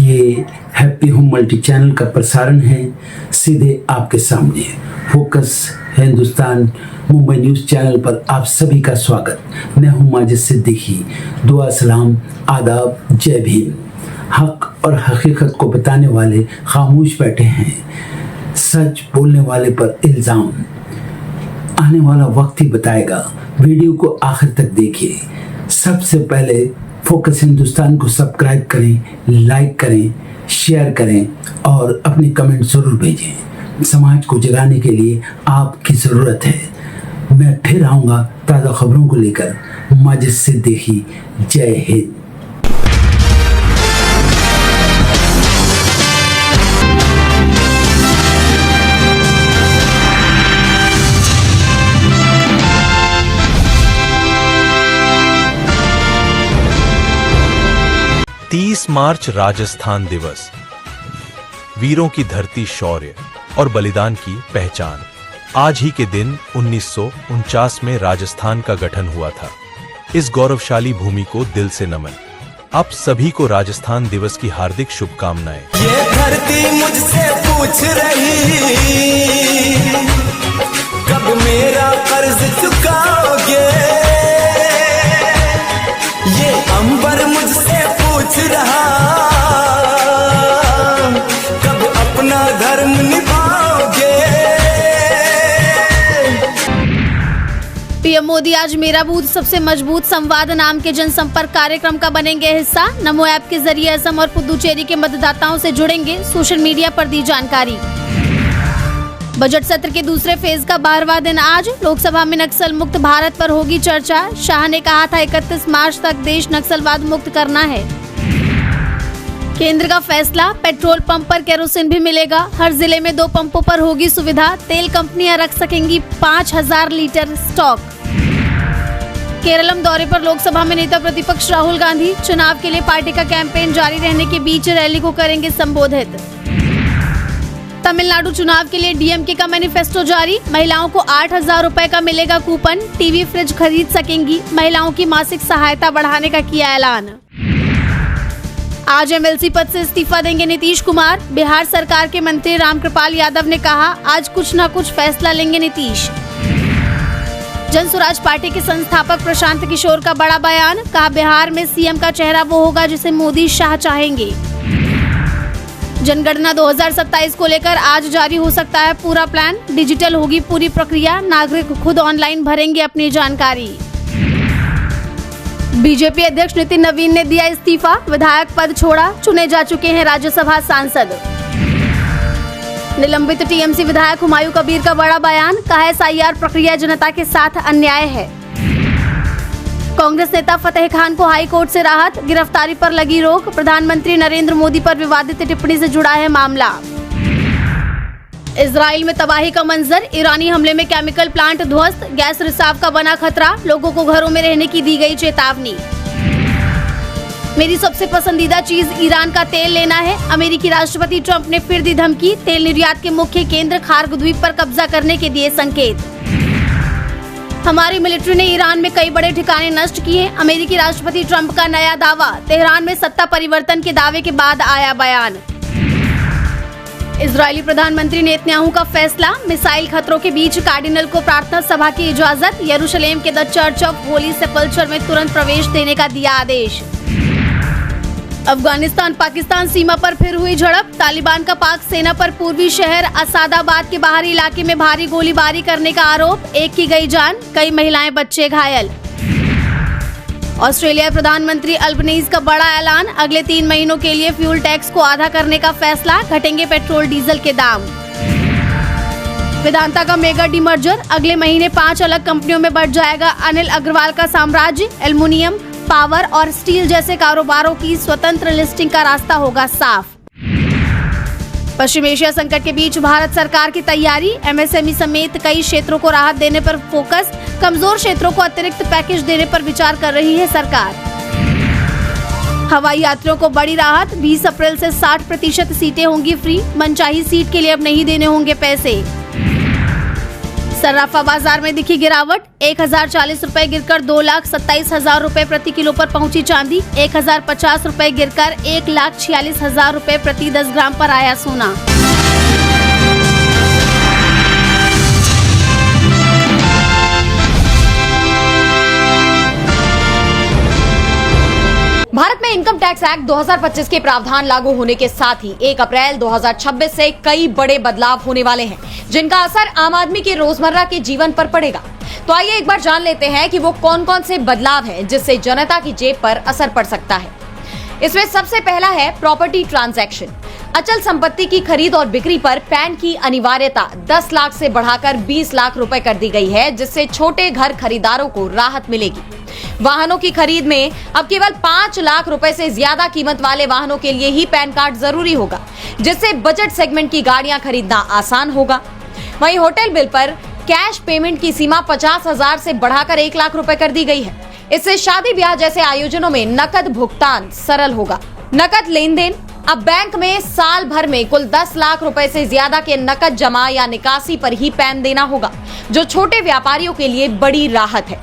ये happy home multi channel का प्रसारण है सीधे आपके सामने। Focus Hindustan Mumbai news channel पर आप सभी का स्वागत। मैं हूं माजिद सिद्दीकी। दुआ सलाम आदाब, जय भीम। हक और हकीकत को बताने वाले खामोश बैठे हैं, सच बोलने वाले पर इल्ज़ाम। आने वाला वक्त ही बताएगा। वीडियो को आखिर तक देखिए। सबसे पहले फोकस हिंदुस्तान को सब्सक्राइब करें, लाइक करें, शेयर करें और अपने कमेंट जरूर भेजें। समाज को जगाने के लिए आपकी ज़रूरत है। मैं फिर आऊँगा ताज़ा खबरों को लेकर। माजिद सिद्दीकी, जय हिंद। मार्च राजस्थान दिवस, वीरों की धरती, शौर्य और बलिदान की पहचान। आज ही के दिन 1949 में राजस्थान का गठन हुआ था। इस गौरवशाली भूमि को दिल से नमन। आप सभी को राजस्थान दिवस की हार्दिक शुभकामनाएं। ये धरती मुझसे पूछ रही, कब मेरा कर्ज चुकाओगे। ये अंबर मुझसे पूछ रहा, कब अपना धर्म निभाओगे। पीएम मोदी आज मेरा बूथ सबसे मजबूत संवाद नाम के जनसंपर्क कार्यक्रम का बनेंगे हिस्सा। नमो ऐप के जरिए असम और पुदुचेरी के मतदाताओं से जुड़ेंगे। सोशल मीडिया पर दी जानकारी। बजट सत्र के दूसरे फेज का 12वां दिन आज। लोकसभा में नक्सल मुक्त भारत पर होगी चर्चा। शाह ने कहा था 31 मार्च तक देश नक्सलवाद मुक्त करना है। केंद्र का फैसला, पेट्रोल पंप पर केरोसिन भी मिलेगा। हर जिले में 2 पंपों पर होगी सुविधा। तेल कंपनियां रख सकेंगी 5000 लीटर स्टॉक। केरलम दौरे पर लोकसभा में नेता प्रतिपक्ष राहुल गांधी। चुनाव के लिए पार्टी का कैंपेन जारी रहने के बीच रैली को करेंगे संबोधित। तमिलनाडु चुनाव के लिए डीएमके का मैनिफेस्टो जारी। महिलाओं को 8000 रुपए का मिलेगा कूपन। टीवी फ्रिज खरीद सकेंगी। महिलाओं की मासिक सहायता बढ़ाने का किया ऐलान। आज एमएलसी पद से इस्तीफा देंगे नीतीश कुमार। बिहार सरकार के मंत्री रामकृपाल यादव ने कहा आज कुछ न कुछ फैसला लेंगे नीतीश। जन स्वराज पार्टी के संस्थापक प्रशांत किशोर का बड़ा बयान। कहा बिहार में सीएम का चेहरा वो होगा जिसे मोदी शाह चाहेंगे। जनगणना 2027 को लेकर आज जारी हो सकता है पूरा प्लान। डिजिटल होगी पूरी प्रक्रिया। नागरिक खुद ऑनलाइन भरेंगे अपनी जानकारी। बीजेपी अध्यक्ष नितिन नवीन ने दिया इस्तीफा। विधायक पद छोड़ा। चुने जा चुके हैं राज्यसभा सांसद। निलंबित टीएमसी विधायक हुमायूं कबीर का बड़ा बयान। कहा एसआईआर प्रक्रिया जनता के साथ अन्याय है। कांग्रेस नेता फतेह खान को हाई कोर्ट से राहत। गिरफ्तारी पर लगी रोक। प्रधानमंत्री नरेंद्र मोदी पर विवादित टिप्पणी से जुड़ा है मामला। इजराइल में तबाही का मंजर। ईरानी हमले में केमिकल प्लांट ध्वस्त। गैस रिसाव का बना खतरा। लोगों को घरों में रहने की दी गई चेतावनी। मेरी सबसे पसंदीदा चीज ईरान का तेल लेना है। अमेरिकी राष्ट्रपति ट्रंप ने फिर दी धमकी। तेल निर्यात के मुख्य केंद्र खार्ग द्वीप पर कब्जा करने के दिए संकेत। हमारी मिलिट्री ने ईरान में कई बड़े ठिकाने नष्ट किए। अमेरिकी राष्ट्रपति ट्रंप का नया दावा। तेहरान में सत्ता परिवर्तन के दावे के बाद आया बयान। इजरायली प्रधानमंत्री नेतन्याहू का फैसला। मिसाइल खतरों के बीच कार्डिनल को प्रार्थना सभा की इजाजत। यरूशलेम के द चर्च ऑफ होली सेपल्चर में तुरंत प्रवेश देने का दिया आदेश। अफगानिस्तान पाकिस्तान सीमा पर फिर हुई झड़प। तालिबान का पाक सेना पर पूर्वी शहर असादाबाद के बाहरी इलाके में भारी गोलीबारी करने का आरोप। एक की गई जान, कई महिलाएं बच्चे घायल। ऑस्ट्रेलिया प्रधानमंत्री अल्बनीज का बड़ा ऐलान। अगले 3 महीनों के लिए फ्यूल टैक्स को आधा करने का फैसला। घटेंगे पेट्रोल डीजल के दाम। वेदांता का मेगा डीमर्जर। अगले महीने 5 अलग कंपनियों में बढ़ जाएगा अनिल अग्रवाल का साम्राज्य। एल्युमिनियम, पावर और स्टील जैसे कारोबारों की स्वतंत्र लिस्टिंग का रास्ता होगा साफ। पश्चिम एशिया संकट के बीच भारत सरकार की तैयारी। एमएसएमई समेत कई क्षेत्रों को राहत देने पर फोकस। कमजोर क्षेत्रों को अतिरिक्त पैकेज देने पर विचार कर रही है सरकार। हवाई यात्रियों को बड़ी राहत। 20 अप्रैल से 60% सीटें होंगी फ्री। मनचाही सीट के लिए अब नहीं देने होंगे पैसे। सर्राफा बाजार में दिखी गिरावट, 1040 रुपए गिरकर 2,27,000 रुपए प्रति किलो पर पहुंची चांदी। 1050 रुपए गिरकर 1,46,000 रुपए प्रति 10 ग्राम पर आया सोना। भारत में इनकम टैक्स एक्ट 2025 के प्रावधान लागू होने के साथ ही 1 अप्रैल 2026 से कई बड़े बदलाव होने वाले हैं, जिनका असर आम आदमी के रोजमर्रा के जीवन पर पड़ेगा। तो आइए एक बार जान लेते हैं कि वो कौन कौन से बदलाव हैं जिससे जनता की जेब पर असर पड़ सकता है। इसमें सबसे पहला है प्रॉपर्टी ट्रांजैक्शन। अचल संपत्ति की खरीद और बिक्री पर पैन की अनिवार्यता 10 लाख से बढ़ाकर 20 लाख रुपए कर दी गई है, जिससे छोटे घर खरीदारों को राहत मिलेगी। वाहनों की खरीद में अब केवल 5 लाख रुपए से ज्यादा कीमत वाले वाहनों के लिए ही पैन कार्ड जरूरी होगा, जिससे बजट सेगमेंट की गाड़ियां खरीदना आसान होगा। वहीं होटल बिल पर कैश पेमेंट की सीमा 50,000 से बढ़ाकर 1 लाख रुपए कर दी गई है। इससे शादी ब्याह जैसे आयोजनों में नकद भुगतान सरल होगा। नकद लेन देन, अब बैंक में साल भर में कुल 10 लाख रुपए से ज्यादा के नकद जमा या निकासी पर ही पैन देना होगा, जो छोटे व्यापारियों के लिए बड़ी राहत है।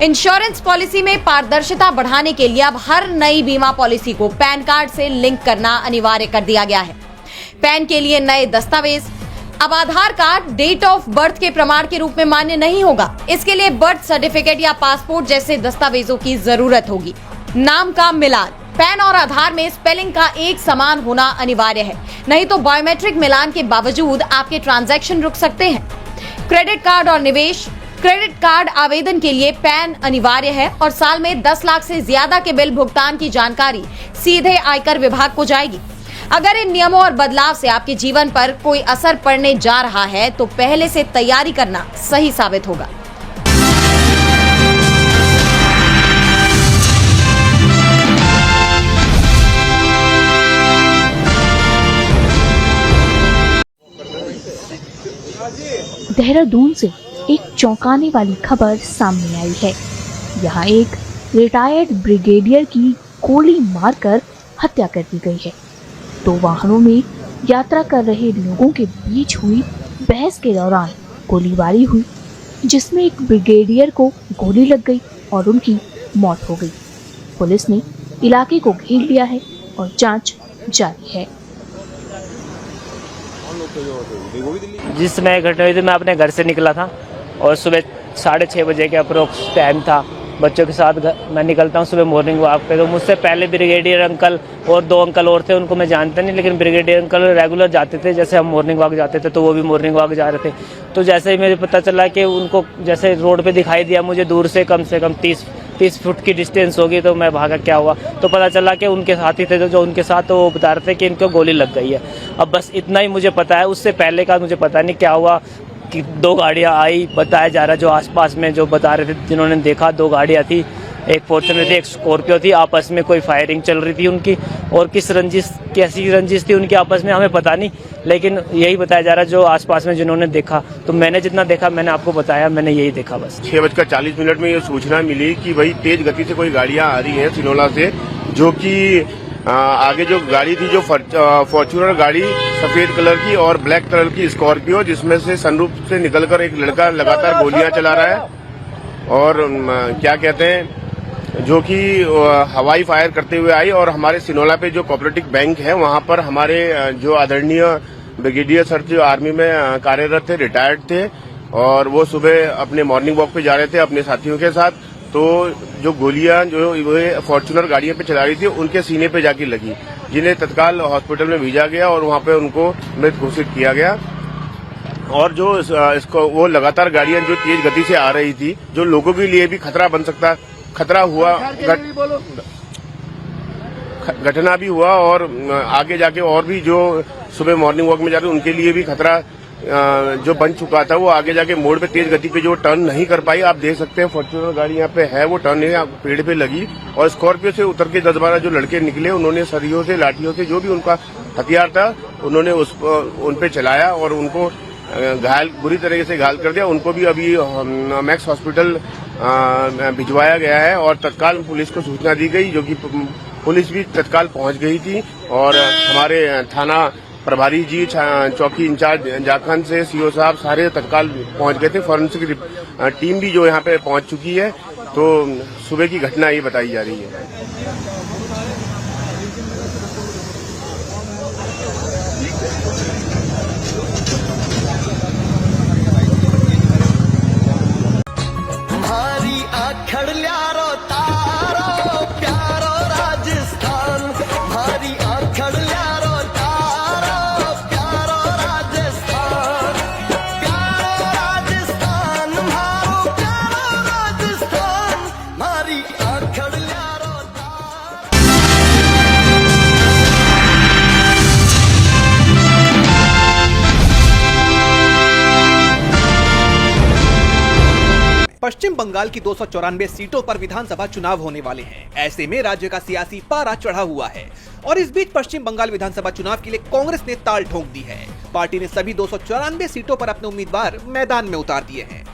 इंश्योरेंस पॉलिसी में पारदर्शिता बढ़ाने के लिए अब हर नई बीमा पॉलिसी को पैन कार्ड से लिंक करना अनिवार्य कर दिया गया है। पैन के लिए नए दस्तावेज, अब आधार कार्ड डेट ऑफ बर्थ के प्रमाण के रूप में मान्य नहीं होगा। इसके लिए बर्थ सर्टिफिकेट या पासपोर्ट जैसे दस्तावेजों की जरूरत होगी। नाम का मिलान, पैन और आधार में स्पेलिंग का एक समान होना अनिवार्य है, नहीं तो बायोमेट्रिक मिलान के बावजूद आपके ट्रांजैक्शन रुक सकते हैं। क्रेडिट कार्ड और निवेश, क्रेडिट कार्ड आवेदन के लिए पैन अनिवार्य है और साल में 10 लाख से ज्यादा के बिल भुगतान की जानकारी सीधे आयकर विभाग को जाएगी। अगर इन नियमों और बदलाव से आपके जीवन पर कोई असर पड़ने जा रहा है तो पहले से तैयारी करना सही साबित होगा। देहरादून से एक चौंकाने वाली खबर सामने आई है। यहाँ एक रिटायर्ड ब्रिगेडियर की गोली मारकर हत्या कर दी गई है। 2 वाहनों में यात्रा कर रहे लोगों के बीच हुई बहस के दौरान गोलीबारी हुई, जिसमें एक ब्रिगेडियर को गोली लग गई और उनकी मौत हो गई। पुलिस ने इलाके को घेर लिया है और जांच जारी है। जिस समय घटना हुई थी मैं अपने घर से निकला था और सुबह 6:30 बजे के अप्रोक्स टाइम था। बच्चों के साथ मैं निकलता हूँ सुबह मॉर्निंग वॉक पे, तो मुझसे पहले ब्रिगेडियर अंकल और 2 अंकल और थे, उनको मैं जानता नहीं, लेकिन ब्रिगेडियर अंकल रेगुलर जाते थे। जैसे हम मॉर्निंग वॉक जाते थे तो वो भी मॉर्निंग वॉक जा रहे थे। तो जैसे ही मुझे पता चला कि उनको जैसे रोड पे दिखाई दिया मुझे दूर से कम 30 फुट की डिस्टेंस होगी, तो मैं भागा। क्या हुआ तो पता चला कि उनके साथी थे जो उनके साथ, तो वो बता रहे थे कि इनको गोली लग गई है। अब बस इतना ही मुझे पता है, उससे पहले का मुझे पता नहीं क्या हुआ। कि 2 गाड़ियाँ आई, बताया जा रहा, जो आसपास में जो बता रहे थे जिन्होंने देखा 2 गाड़ियाँ थी, एक फॉर्च्यूनर थी, एक स्कॉर्पियो थी। आपस में कोई फायरिंग चल रही थी उनकी, और कैसी रंजिश थी उनकी आपस में हमें पता नहीं, लेकिन यही बताया जा रहा जो आसपास में जिन्होंने देखा। तो मैंने जितना देखा मैंने आपको बताया, मैंने यही देखा बस। 6:40 में ये सूचना मिली कि भाई तेज गति से कोई गाड़ियां आ रही हैं सिनोला से, जो कि आगे जो गाड़ी थी, जो फॉर्च्यूनर गाड़ी सफेद कलर की और ब्लैक कलर की स्कॉर्पियो, जिसमें से सनरूफ से निकलकर एक लड़का लगातार गोलियां चला रहा है और क्या कहते हैं, जो कि हवाई फायर करते हुए आई। और हमारे सिनोला पे जो कोऑपरेटिव बैंक है वहां पर हमारे जो आदरणीय ब्रिगेडियर सर जो आर्मी में कार्यरत थे, रिटायर्ड थे, और वो सुबह अपने मॉर्निंग वॉक पे जा रहे थे अपने साथियों के साथ। तो जो गोलियां जो फॉर्च्यूनर गाड़ियों पे चला रही थी उनके सीने पे जाके लगी, जिन्हें तत्काल हॉस्पिटल में भेजा गया और वहां पे उनको मृत घोषित किया गया। और जो इसको वो लगातार गाड़ियां जो तेज गति से आ रही थी, जो लोगों के लिए भी खतरा हुआ, घटना भी हुआ, और आगे जाके और भी जो सुबह मॉर्निंग वॉक में जा रहे उनके लिए भी खतरा जो बन चुका था। वो आगे जाके मोड़ पे तेज गति पे जो टर्न नहीं कर पाई। आप देख सकते हैं फॉर्च्यूनर गाड़ी यहाँ पे है, वो टर्न नहीं पेड़ पे लगी, और स्कॉर्पियो से उतर के 10-12 जो लड़के निकले, उन्होंने सरियों से, लाठियों से, जो भी उनका हथियार था, उन्होंने उन पे चलाया और उनको बुरी तरीके से घायल कर दिया। उनको भी अभी मैक्स हॉस्पिटल भिजवाया गया है और तत्काल पुलिस को सूचना दी गई, जो कि पुलिस भी तत्काल पहुंच गई थी और हमारे थाना प्रभारी जी, चौकी इंचार्ज झारखंड से सीओ साहब सारे तत्काल पहुंच गए थे। फॉरेंसिक टीम भी जो यहाँ पे पहुंच चुकी है। तो सुबह की घटना ये बताई जा रही है। भारी आखड़ ल्यारो तारो प्यारो राजस्थान, भारी आखड़ ल्यारो तारो प्यारो राजस्थान, प्यारो राजस्थान मारो प्यारो राजस्थान, भारी आखड़ ल्यारो तारो। पश्चिम बंगाल की 294 सीटों पर विधानसभा चुनाव होने वाले हैं। ऐसे में राज्य का सियासी पारा चढ़ा हुआ है और इस बीच पश्चिम बंगाल विधानसभा चुनाव के लिए कांग्रेस ने ताल ठोक दी है। पार्टी ने सभी 294 सीटों पर अपने उम्मीदवार मैदान में उतार दिए हैं।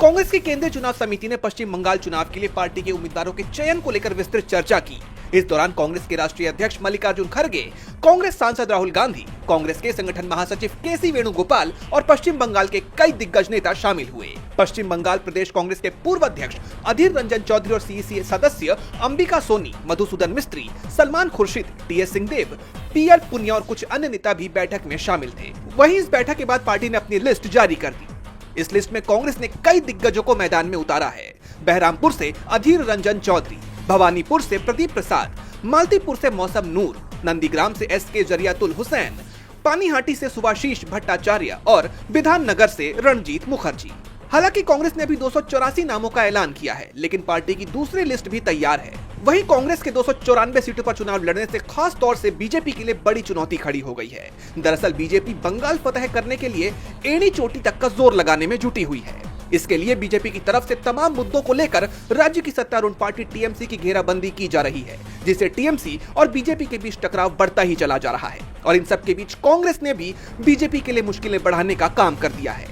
कांग्रेस की केंद्रीय चुनाव समिति ने पश्चिम बंगाल चुनाव के लिए पार्टी के उम्मीदवारों के चयन को लेकर विस्तृत चर्चा की। इस दौरान कांग्रेस के राष्ट्रीय अध्यक्ष मल्लिकार्जुन खड़गे, कांग्रेस सांसद राहुल गांधी, कांग्रेस के संगठन महासचिव केसी वेणुगोपाल और पश्चिम बंगाल के कई दिग्गज नेता शामिल हुए। पश्चिम बंगाल प्रदेश कांग्रेस के पूर्व अध्यक्ष अधीर रंजन चौधरी और सीईसी सदस्य अंबिका सोनी, मधुसूदन मिस्त्री, सलमान खुर्शीद, टीएस सिंहदेव, पीएल पुनिया और कुछ अन्य नेता भी बैठक में शामिल थे। वहीं इस बैठक के बाद पार्टी ने अपनी लिस्ट जारी कर दी। इस लिस्ट में कांग्रेस ने कई दिग्गजों को मैदान में उतारा है। बहरामपुर से अधीर रंजन चौधरी, भवानीपुर से प्रदीप प्रसाद, मालतीपुर से मौसम नूर, नंदीग्राम से एसके जरियातुल हुसैन, पानीहाटी से सुभाशीष भट्टाचार्य और विधाननगर से रणजीत मुखर्जी। हालांकि कांग्रेस ने अभी 284 नामों का ऐलान किया है, लेकिन पार्टी की दूसरी लिस्ट भी तैयार है। वहीं कांग्रेस के 294 सीटों पर चुनाव लड़ने से खास तौर से बीजेपी के लिए बड़ी चुनौती खड़ी हो गई है। दरअसल बीजेपी बंगाल फतह करने के लिए एड़ी चोटी तक का जोर लगाने में जुटी हुई है। इसके लिए बीजेपी की तरफ से तमाम मुद्दों को लेकर राज्य की सत्तारूढ़ पार्टी टीएमसी की घेराबंदी की जा रही है, जिससे टीएमसी और बीजेपी के बीच टकराव बढ़ता ही चला जा रहा है। और इन सब के बीच कांग्रेस ने भी बीजेपी के लिए मुश्किलें बढ़ाने का काम कर दिया है।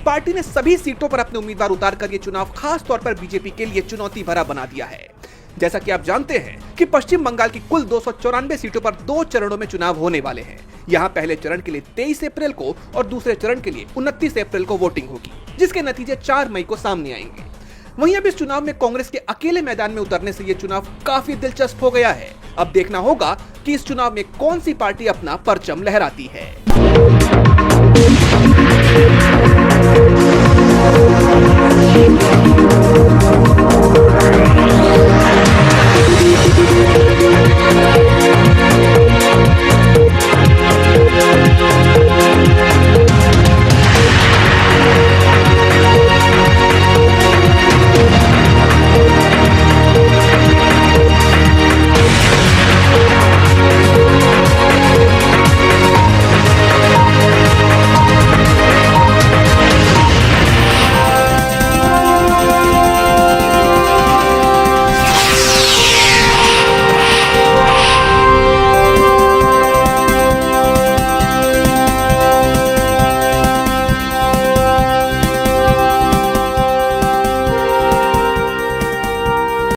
पार्टी ने सभी सीटों पर अपने उम्मीदवार उतारकर ये चुनाव खास तौर पर बीजेपी के लिए चुनौती भरा बना दिया है। जैसा कि आप जानते हैं कि पश्चिम बंगाल की कुल 294 सीटों पर 2 चरणों में चुनाव होने वाले हैं। यहाँ पहले चरण के लिए 23 अप्रैल को और दूसरे चरण के लिए 29 अप्रैल को वोटिंग होगी, जिसके नतीजे 4 मई को सामने आएंगे। वहीं अब इस चुनाव में कांग्रेस के अकेले मैदान में उतरने से ये चुनाव काफी दिलचस्प हो गया है। अब देखना होगा कि इस चुनाव में कौन सी पार्टी अपना परचम लहराती है।